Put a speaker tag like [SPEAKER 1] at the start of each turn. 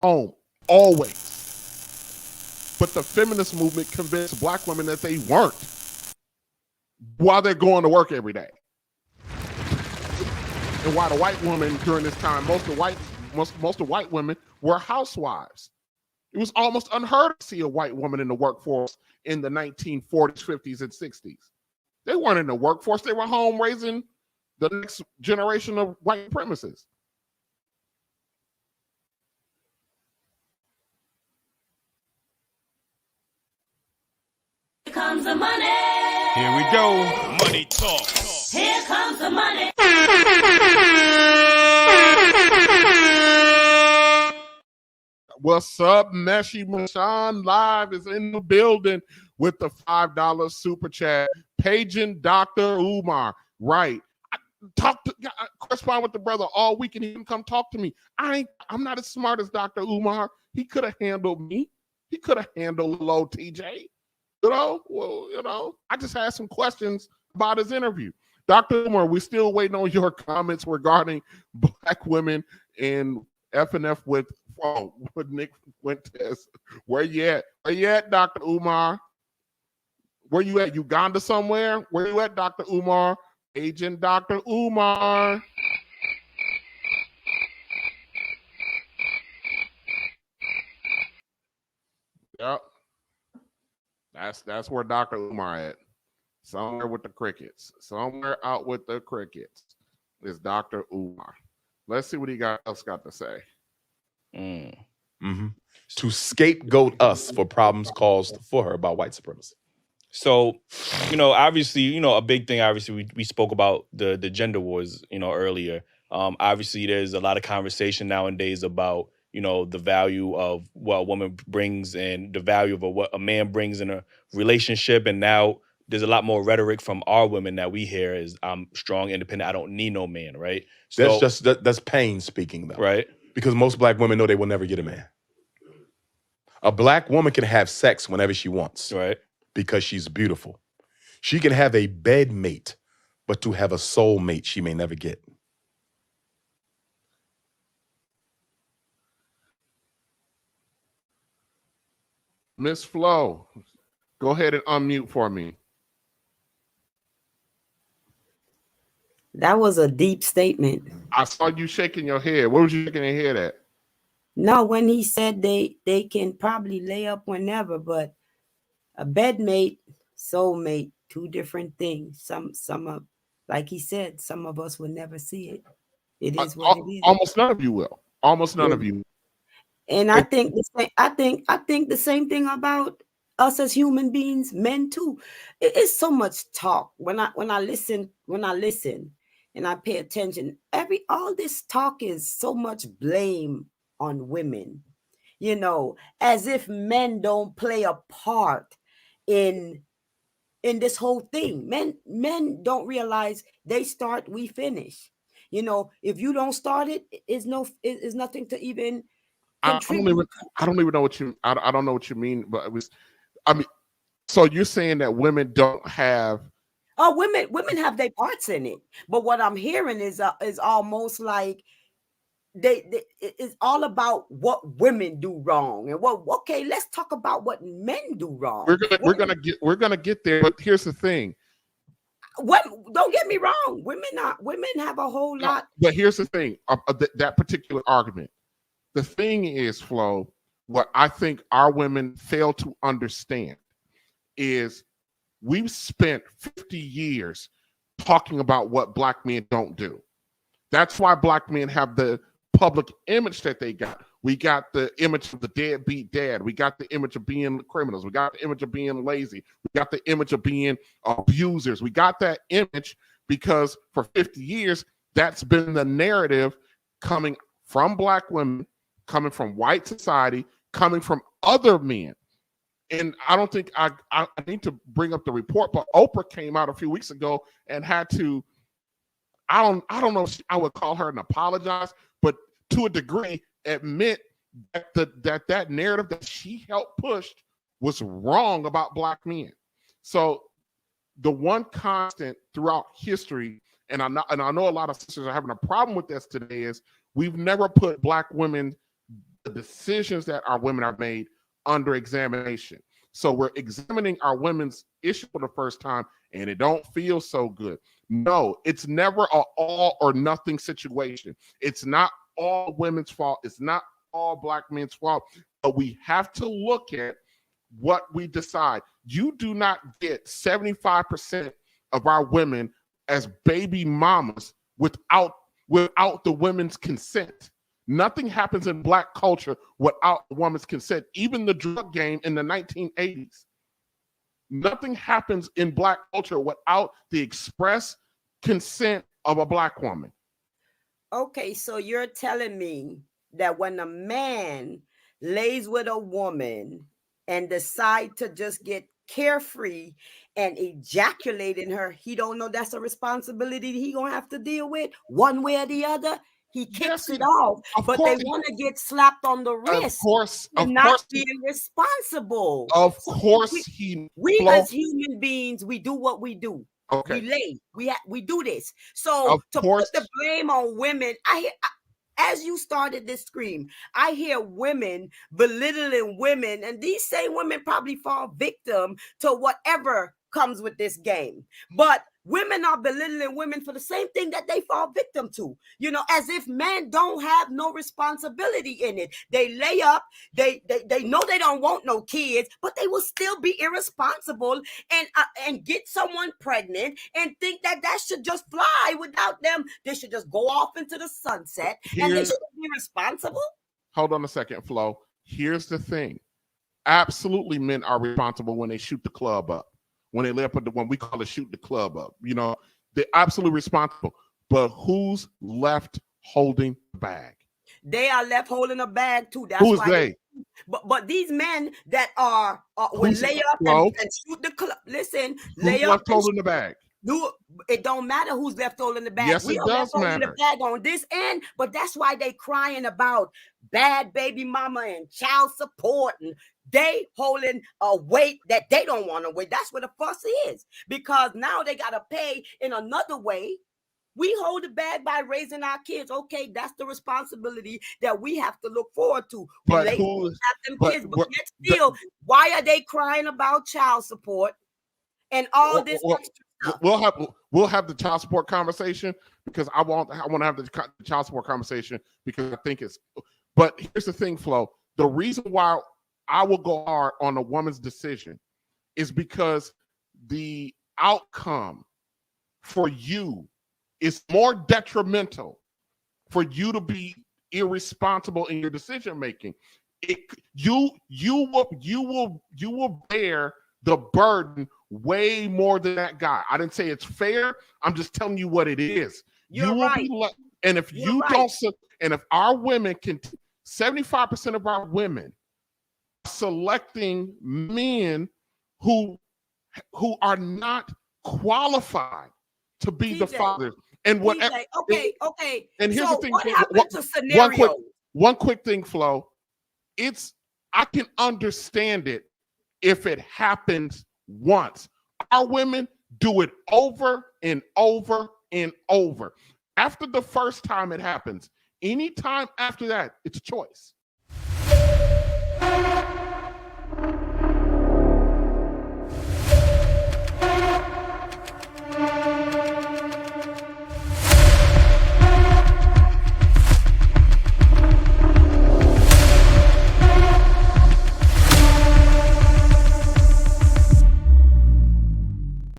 [SPEAKER 1] home, always. But the feminist movement convinced black women that they weren't while they're going to work every day. And why the white woman during this time, most of white women were housewives. It was almost unheard of to see a white woman in the workforce in the 1940s, 50s, and 60s. They weren't in the workforce. They were home raising the next generation of white supremacists.
[SPEAKER 2] Here comes the money.
[SPEAKER 3] Here we go. Money talk.
[SPEAKER 2] Here comes the money.
[SPEAKER 1] What's up, Meshi Mashan Live is in the building with the $5 super chat. Paging Dr. Umar. Right. I correspond with the brother all week and he didn't come talk to me. I'm not as smart as Dr. Umar. He could have handled me. He could have handled little old TJ. I just had some questions about his interview. Dr. Umar, we're still waiting on your comments regarding black women in F&F with Nick Fuentes. Where you at? Where you at, Dr. Umar? Where you at? Uganda somewhere? Where you at, Dr. Umar? Agent Dr. Umar. Yep. That's where Dr. Umar at. Somewhere with the crickets. Somewhere out with the crickets is Dr. Umar. Let's see what he else got to say.
[SPEAKER 4] To scapegoat us for problems caused for her by white supremacy.
[SPEAKER 3] So, obviously, a big thing, obviously, we spoke about the gender wars, earlier. Obviously, there's a lot of conversation nowadays about, the value of what a woman brings and the value of what a man brings in a relationship. And now there's a lot more rhetoric from our women that we hear is, I'm strong, independent, I don't need no man, right? So,
[SPEAKER 4] That's pain speaking, though.
[SPEAKER 3] Right.
[SPEAKER 4] Because most black women know they will never get a man. A black woman can have sex whenever she wants.
[SPEAKER 3] Right.
[SPEAKER 4] Because she's beautiful. She can have a bed mate, but to have a soul mate, she may never get.
[SPEAKER 1] Miss Flo, go ahead and unmute for me.
[SPEAKER 5] That was a deep statement.
[SPEAKER 1] I saw you shaking your head. What was you shaking your head at?
[SPEAKER 5] No, when he said they can probably lay up whenever, but a bedmate, soulmate, two different things. Some of, like he said, some of us will never see it. It is what it is.
[SPEAKER 1] Almost none of you will. Almost none of you.
[SPEAKER 5] And I think the same thing about us as human beings, men too. It's so much talk. When I listen and I pay attention, all this talk is so much blame on women. As if men don't play a part in this whole thing. Men don't realize they start, we finish. If you don't start it, it's nothing to even contribute.
[SPEAKER 1] I don't even know what you I don't know what you mean, but so you're saying that women don't have
[SPEAKER 5] women have their parts in it, but what I'm hearing is almost like it's all about what women do wrong and okay, let's talk about what men do wrong.
[SPEAKER 1] We're gonna get there, but here's the thing.
[SPEAKER 5] Don't get me wrong, women have a whole lot.
[SPEAKER 1] But here's the thing of that particular argument. The thing is, Flo, what I think our women fail to understand is we've spent 50 years talking about what black men don't do. That's why black men have the public image that they got. We got the image of the deadbeat dad. We got the image of being criminals. We got the image of being lazy. We got the image of being abusers. We got that image because for 50 years, that's been the narrative coming from black women, coming from white society, coming from other men. And I don't think I need to bring up the report, but Oprah came out a few weeks ago and had to, I don't know if I would call her and apologize, but to a degree admit that narrative that she helped push was wrong about black men. So the one constant throughout history, and I know a lot of sisters are having a problem with this today, is we've never put black women the decisions that our women have made under examination. So we're examining our women's issue for the first time and it don't feel so good. No, it's never an all or nothing situation. It's not all women's fault. It's not all Black men's fault. But we have to look at what we decide. You do not get 75% of our women as baby mamas without the women's consent. Nothing happens in Black culture without a woman's consent. Even the drug game in the 1980s. Nothing happens in Black culture without the express consent of a Black woman.
[SPEAKER 5] Okay, so you're telling me that when a man lays with a woman and decide to just get carefree and ejaculate in her, he don't know that's a responsibility he gonna have to deal with one way or the other. He kicks it off, but they want to get slapped on the wrist.
[SPEAKER 1] Of
[SPEAKER 5] not
[SPEAKER 1] course,
[SPEAKER 5] being responsible.
[SPEAKER 1] Of course,
[SPEAKER 5] we as human beings, we do what we do.
[SPEAKER 1] Okay.
[SPEAKER 5] We lay. We do this. So to put the blame on women, as you started this scream, I hear women belittling women, and these same women probably fall victim to whatever comes with this game. But women are belittling women for the same thing that they fall victim to, as if men don't have no responsibility in it. They lay up, they know they don't want no kids, but they will still be irresponsible and get someone pregnant and think that should just fly without them. They should just go off into the sunset and they should be responsible.
[SPEAKER 1] Hold on a second, Flo. Here's the thing. Absolutely, men are responsible when they shoot the club up. When they lay up, when we call it shoot the club up, they're absolutely responsible. But who's left holding the bag?
[SPEAKER 5] They are left holding a bag too. That's
[SPEAKER 1] who's
[SPEAKER 5] why
[SPEAKER 1] they?
[SPEAKER 5] But these men that are will lay up and shoot the club. Listen, lay up.
[SPEAKER 1] Who's left holding the bag?
[SPEAKER 5] It don't matter who's left holding the bag.
[SPEAKER 1] Yes,
[SPEAKER 5] we
[SPEAKER 1] it
[SPEAKER 5] are
[SPEAKER 1] does
[SPEAKER 5] left holding
[SPEAKER 1] matter.
[SPEAKER 5] the bag on this end, but that's why they crying about bad baby mama and child support, and they holding a weight that they don't want to weigh. That's where the fuss is, because now they gotta pay in another way. We hold the bag by raising our kids. Okay, that's the responsibility that we have to look forward to.
[SPEAKER 1] But
[SPEAKER 5] still, why are they crying about child support and all this extra stuff?
[SPEAKER 1] We'll have the child support conversation, because I want to have the child support conversation, because I think it's. But here's the thing, Flo. The reason why I will go hard on a woman's decision is because the outcome for you is more detrimental for you to be irresponsible in your decision making. You will bear the burden way more than that guy. I didn't say it's fair. I'm just telling you what it is.
[SPEAKER 5] You're right.
[SPEAKER 1] And if you don't, and if our women can, 75% of our women selecting men who are not qualified to be the fathers. And whatever.
[SPEAKER 5] Okay.
[SPEAKER 1] And here's
[SPEAKER 5] so
[SPEAKER 1] the thing.
[SPEAKER 5] What happened to scenario?
[SPEAKER 1] One quick thing, Flo. I can understand it if it happens once. Our women do it over and over and over. After the first time it happens, anytime after that, it's a choice.